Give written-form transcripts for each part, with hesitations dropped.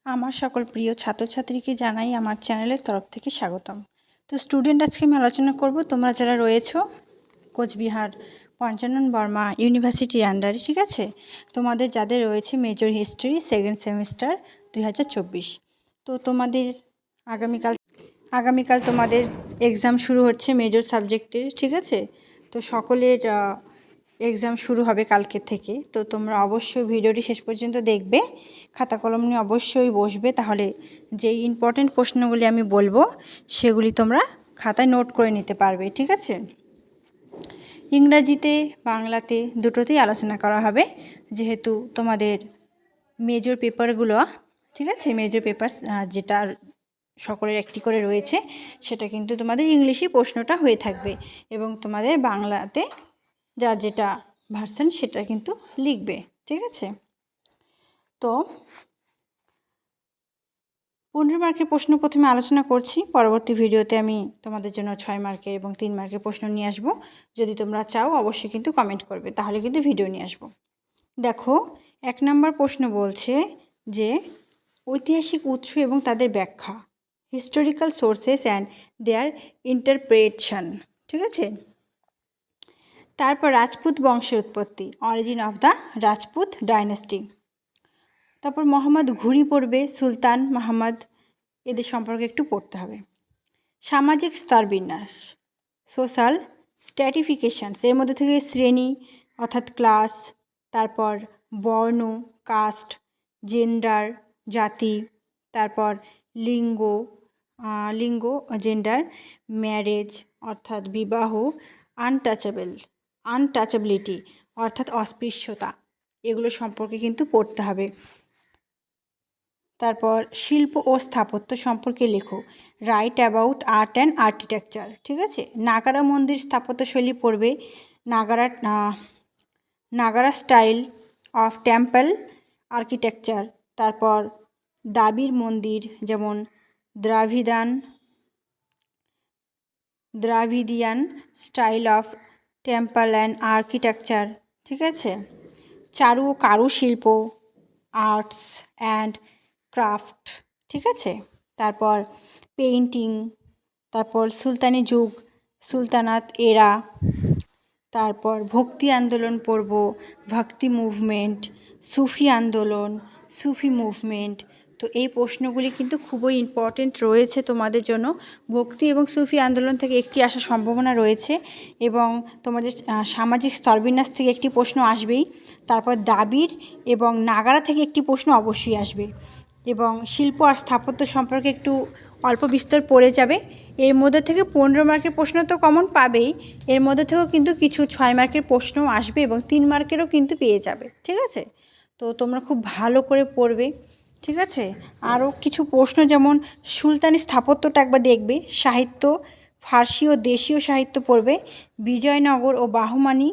আমার সকল প্রিয় ছাত্রছাত্রীকে জানাই আমার চ্যানেলের তরফ থেকে স্বাগতম। তো স্টুডেন্ট, আজকে আমি আলোচনা করব তোমরা যারা রয়েছো কোচবিহার পঞ্চানন বর্মা ইউনিভার্সিটির আন্ডারে, ঠিক আছে, তোমাদের যাদের রয়েছে মেজর হিস্ট্রি সেকেন্ড সেমিস্টার 2024। তো তোমাদের আগামীকাল তোমাদের এক্সাম শুরু হচ্ছে মেজর সাবজেক্টের, ঠিক আছে। তো সকলের এক্সাম শুরু হবে কালকের থেকে। তো তোমরা অবশ্যই ভিডিওটি শেষ পর্যন্ত দেখবে, খাতা কলম নিয়ে অবশ্যই বসবে, তাহলে যেই ইম্পর্টেন্ট প্রশ্নগুলি আমি বলবো সেগুলি তোমরা খাতায় নোট করে নিতে পারবে, ঠিক আছে। ইংরাজিতে বাংলাতে দুটোতেই আলোচনা করা হবে, যেহেতু তোমাদের মেজর পেপারগুলো, ঠিক আছে, মেজর পেপার যেটা সকলের একটি করে রয়েছে সেটা কিন্তু তোমাদের ইংলিশে প্রশ্নটা হয়ে থাকবে, এবং তোমাদের বাংলাতে যার যেটা ভার্সন সেটা কিন্তু লিখবে, ঠিক আছে। তো 15 মার্কের প্রশ্ন প্রথমে আলোচনা করছি, পরবর্তী ভিডিওতে আমি তোমাদের জন্য 6 মার্কের এবং 3 মার্কের প্রশ্ন নিয়ে আসব। যদি তোমরা চাও অবশ্যই কিন্তু কমেন্ট করবে, তাহলে কিন্তু ভিডিও নিয়ে আসবো। দেখো, 1 নম্বর প্রশ্ন বলছে যে ঐতিহাসিক উৎস এবং তাদের ব্যাখ্যা, হিস্টোরিক্যাল সোর্সেস অ্যান্ড দেয়ার ইন্টারপ্রেটেশন, ঠিক আছে। তারপর রাজপুত বংশের উৎপত্তি, origin of the Rajput dynasty. তারপর মোহাম্মদ ঘুরি পড়বে, সুলতান মোহাম্মদ, এদের সম্পর্কে একটু পড়তে হবে। সামাজিক স্তরবিন্যাস, সোশ্যাল স্ট্র্যাটিফিকেশানস, এর মধ্যে থেকে শ্রেণী অর্থাৎ ক্লাস, তারপর বর্ণ কাস্ট, জেন্ডার জাতি, তারপর লিঙ্গ জেন্ডার, ম্যারেজ অর্থাৎ বিবাহ, আনটাচেবিলিটি অর্থাৎ অস্পৃশ্যতা, এগুলো সম্পর্কে কিন্তু পড়তে হবে। তারপর শিল্প ও স্থাপত্য সম্পর্কে লেখো, write about art and architecture, ঠিক আছে। নাগারা মন্দির স্থাপত্যশৈলী পড়বে, Nagara style of temple architecture. তারপর দাবির মন্দির, যেমন Dravidian style of temple and architecture, ঠিক আছে। চারু ও কারুশিল্প, আর্টস অ্যান্ড ক্রাফট, ঠিক আছে। তারপর পেইন্টিং, তারপর সুলতানি যুগ, সুলতানাত এরা, তারপর ভক্তি আন্দোলন পড়ব, ভক্তি মুভমেন্ট, সুফি আন্দোলন, সুফি মুভমেন্ট। তো এই প্রশ্নগুলি কিন্তু খুবই ইম্পর্টেন্ট রয়েছে তোমাদের জন্য। ভক্তি এবং সুফি আন্দোলন থেকে একটি আসার সম্ভাবনা রয়েছে, এবং তোমাদের সামাজিক স্তরবিন্যাস থেকে একটি প্রশ্ন আসবেই। তারপর দাবির এবং নাগারা থেকে একটি প্রশ্ন অবশ্যই আসবে, এবং শিল্প আর স্থাপত্য সম্পর্কে একটু অল্প বিস্তর পড়ে যাবে। এর মধ্যে থেকে 15 মার্কের প্রশ্ন তো কমন পাবেই, এর মধ্যে থেকেও কিন্তু কিছু 6 মার্কের প্রশ্নও আসবে, এবং 3 মার্কেরও কিন্তু পেয়ে যাবে, ঠিক আছে। তো তোমরা খুব ভালো করে পড়বে, ঠিক আছে। আরও কিছু প্রশ্ন, যেমন সুলতানি স্থাপত্যটা একবার দেখবে, সাহিত্য ফার্সি ও দেশীয় সাহিত্য পড়বে, বিজয়নগর ও বাহমানি।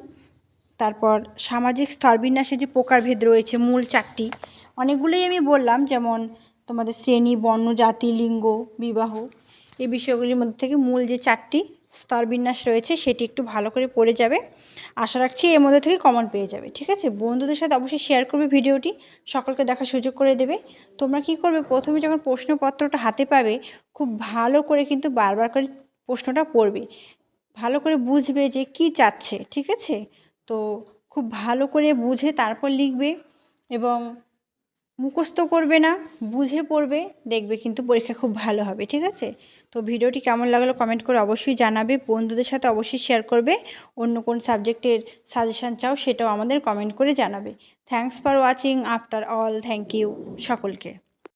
তারপর সামাজিক স্তরবিন্যাসে যে প্রকারভেদ রয়েছে মূল 4টি, অনেকগুলোই আমি বললাম, যেমন তোমাদের শ্রেণী, বর্ণ, জাতি, লিঙ্গ, বিবাহ, এই বিষয়গুলির মধ্যে থেকে মূল যে 4টি স্তরবিন্যাস রয়েছে সেটি একটু ভালো করে পড়ে যাবে। আশা রাখছি এর মধ্যে থেকে কমন পেয়ে যাবে, ঠিক আছে। বন্ধুদের সাথে অবশ্যই শেয়ার করবে ভিডিওটি, সকলকে দেখার সুযোগ করে দেবে। তোমরা কি করবে, প্রথমে যখন প্রশ্নপত্রটা হাতে পাবে খুব ভালো করে কিন্তু বারবার করে প্রশ্নটা পড়বে, ভালো করে বুঝবে যে কি চাচ্ছে, ঠিক আছে। তো খুব ভালো করে বুঝে তারপর লিখবে, এবং মুখস্থ করবে না, বুঝে পড়বে, দেখবে কিন্তু পরীক্ষা খুব ভালো হবে, ঠিক আছে। তো ভিডিওটি কেমন লাগলো কমেন্ট করে অবশ্যই জানাবে, বন্ধুদের সাথে অবশ্যই শেয়ার করবে। অন্য কোন সাবজেক্টের সাজেশান চাও সেটাও আমাদের কমেন্ট করে জানাবে। Thanks for watching after all, thank you সকলকে।